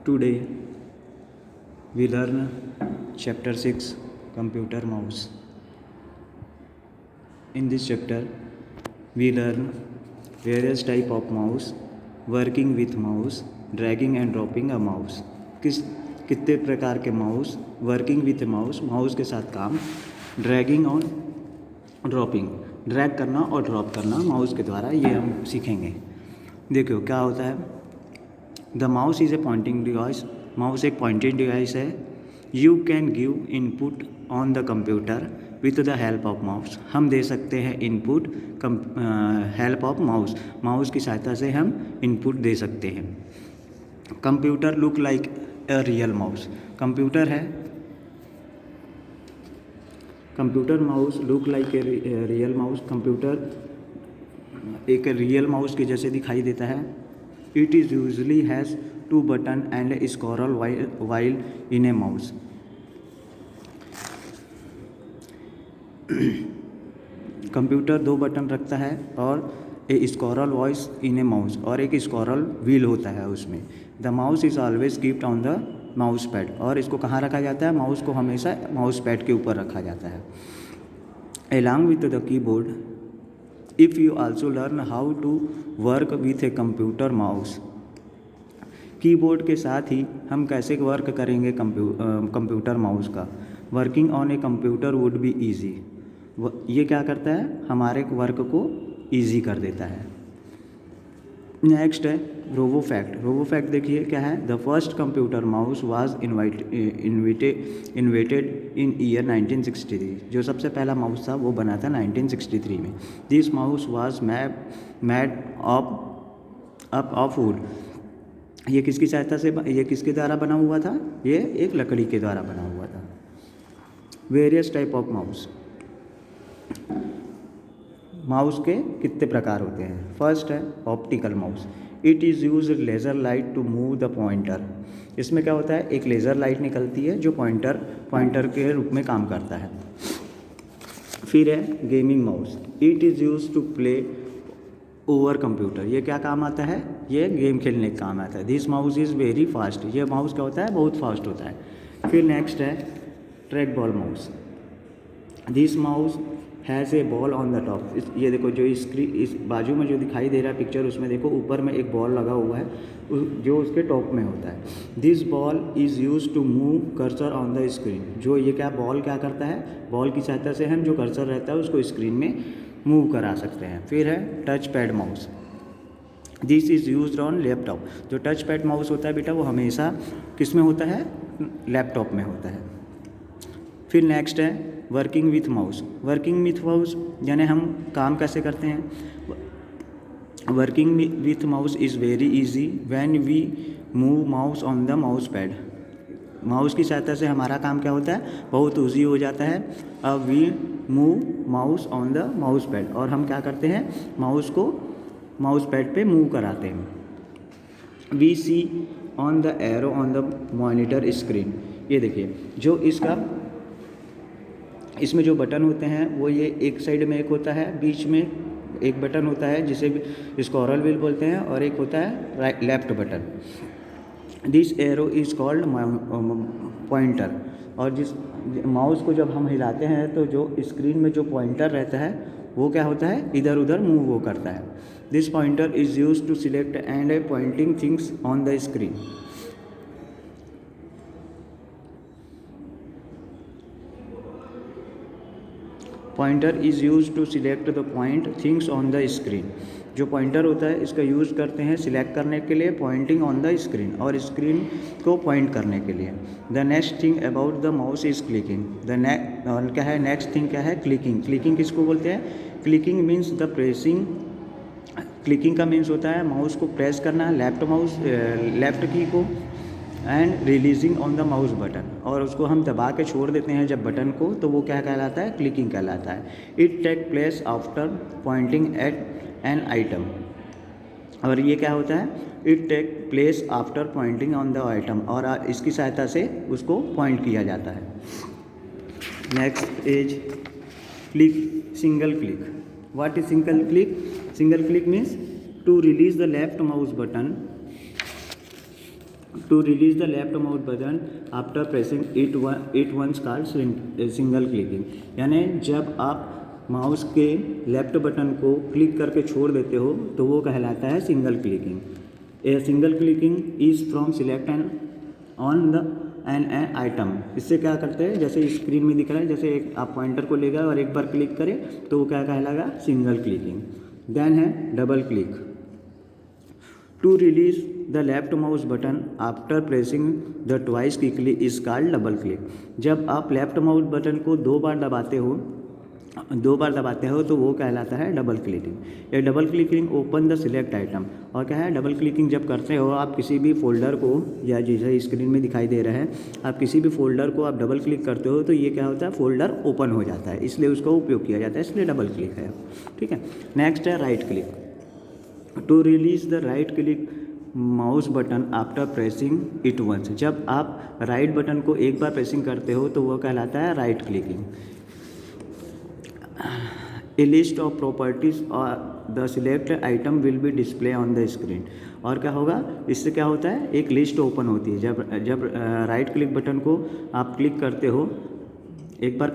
Today we learn chapter 6 computer mouse. In this chapter we learn various type of mouse, working with mouse, dragging and dropping a mouse. कितने प्रकार के mouse, working with mouse, mouse के साथ काम, dragging और dropping, drag करना और drop करना माउस के द्वारा, ये हम सीखेंगे। देखो क्या होता है। The mouse is a pointing device, mouse एक पॉइंटिंग डिवाइस है। You can give input on the computer with the help of mouse, हम दे सकते हैं input help of mouse, mouse की सहायता से हम इनपुट दे सकते हैं। Computer look like a real mouse, computer है, computer mouse look like a real mouse, computer एक रियल माउस के जैसे दिखाई देता है। It is usually has 2 button and a scroll while in a mouse. Computer 2 button रखता है और a scroll voice in a mouse, और एक स्क्रॉल व्हील होता है उसमें। The mouse is always kept on the mouse pad, और इसको कहाँ रखा जाता है, माउस को हमेशा माउस पैड के ऊपर रखा जाता है। Along with the keyboard, if you also learn how to work with a computer mouse, keyboard के साथ ही हम कैसे वर्क करेंगे कंप्यूटर माउस का। Working on a computer would be easy, ये क्या करता है, हमारे वर्क को ईजी कर देता है। नेक्स्ट है रोबो फैक्ट। रोबो फैक्ट देखिए क्या है। The first computer mouse was inverted in year 1963, जो सबसे पहला माउस था वो बना था 1963 में। This mouse was made of would, ये किसकी सहायता से, ये किसके द्वारा बना हुआ था, ये एक लकड़ी के द्वारा बना हुआ था। Various type of mouse, mouse के कितने प्रकार होते हैं। फर्स्ट है optical mouse, it is use laser light to move the pointer, इसमें क्या होता है, एक लेज़र लाइट निकलती है जो पॉइंटर के रूप में काम करता है। फिर है gaming mouse, it is use to play over computer, ये क्या काम आता है, ये गेम खेलने का काम आता है। This mouse is very fast, ये माउस क्या होता है, बहुत फास्ट होता है। फिर नेक्स्ट है track ball mouse, this mouse has a ball on the top, ये देखो जो स्क्रीन इस बाजू में जो दिखाई दे रहा है पिक्चर, उसमें देखो ऊपर में एक बॉल लगा हुआ है जो उसके टॉप में होता है। This ball is use to move cursor on the screen, जो ये क्या बॉल क्या करता है, बॉल की सहायता से हम जो कर्सर रहता है उसको स्क्रीन में मूव करा सकते हैं। फिर है touch pad mouse, this is use on laptop, जो टच पैड माउस होता है बेटा वो हमेशा किस में होता है, लैपटॉप में होता है। फिर नेक्स्ट है working with mouse, working with mouse यानी हम काम कैसे करते हैं। Working with mouse is very easy when we move mouse on the mouse pad, mouse की सहायता से हमारा काम क्या होता है, बहुत ईजी हो जाता है। अब we move mouse on the mouse pad, और हम क्या करते हैं, माउस को माउस पैड पे मूव कराते हैं। We see on the arrow on the monitor screen, ये देखिए जो इसमें जो बटन होते हैं वो ये एक साइड में एक होता है, बीच में एक बटन होता है जिसे स्क्रॉल व्हील बोलते हैं, और एक होता है left button. This arrow is called pointer, और जिस माउस को जब हम हिलाते हैं तो जो स्क्रीन में जो पॉइंटर रहता है वो क्या होता है, इधर उधर मूव वो करता है। This pointer is use to select and a pointing things on the screen. Pointer is use to select the point things on the screen, जो पॉइंटर होता है इसका यूज़ करते हैं सिलेक्ट करने के लिए, पॉइंटिंग ऑन द स्क्रीन, और स्क्रीन को पॉइंट करने के लिए। The next thing about the mouse is clicking, और क्या है, नेक्स्ट थिंग क्या है, क्लिकिंग। क्लिकिंग किसको बोलते हैं, clicking means the pressing, clicking का मीन्स होता है माउस को प्रेस करना, लेफ्ट की को, and releasing on the mouse button, और उसको हम दबा के छोड़ देते हैं जब बटन को, तो वो क्या कहलाता है, क्लिकिंग कहलाता है। It take place after pointing at an item, और ये क्या होता है, it take place after pointing on the item, और इसकी सहायता से उसको पॉइंट किया जाता है। Next is click, single click. What is single click, single click means to release the left mouse button to release the left mouse button after pressing it once called single clicking. यानी जब आप mouse के left button को click करके छोड़ देते हो तो वो कहलाता है single clicking. A single clicking is from select and on the an item. इससे क्या करते हैं, जैसे स्क्रीन में दिख रहा है, जैसे एक आप पॉइंटर को ले गए और एक बार क्लिक करें तो वो क्या कहलाएगा, सिंगल क्लिकिंग। देन है double click. To release the left mouse button after pressing the twice quickly is called double click. जब आप लेफ्ट माउस बटन को दो बार दबाते हो तो वो कहलाता है double clicking. A double clicking open the select item. और क्या है, डबल क्लिकिंग जब करते हो आप किसी भी फोल्डर को, या जैसे स्क्रीन में दिखाई दे रहा है, आप किसी भी फोल्डर को आप डबल क्लिक करते हो तो ये क्या होता है, फोल्डर ओपन हो जाता है, इसलिए उसका उपयोग किया जाता है, इसलिए डबल क्लिक है। ठीक है। नेक्स्ट है right click. To release the right click mouse button after pressing it once. जब आप राइट बटन को एक बार प्रेसिंग करते हो तो वो कहलाता है right clicking. A list of properties और the select item will be display on the screen. और क्या होगा, इससे क्या होता है, एक लिस्ट ओपन होती है। जब राइट क्लिक बटन को आप क्लिक करते हो, एक बार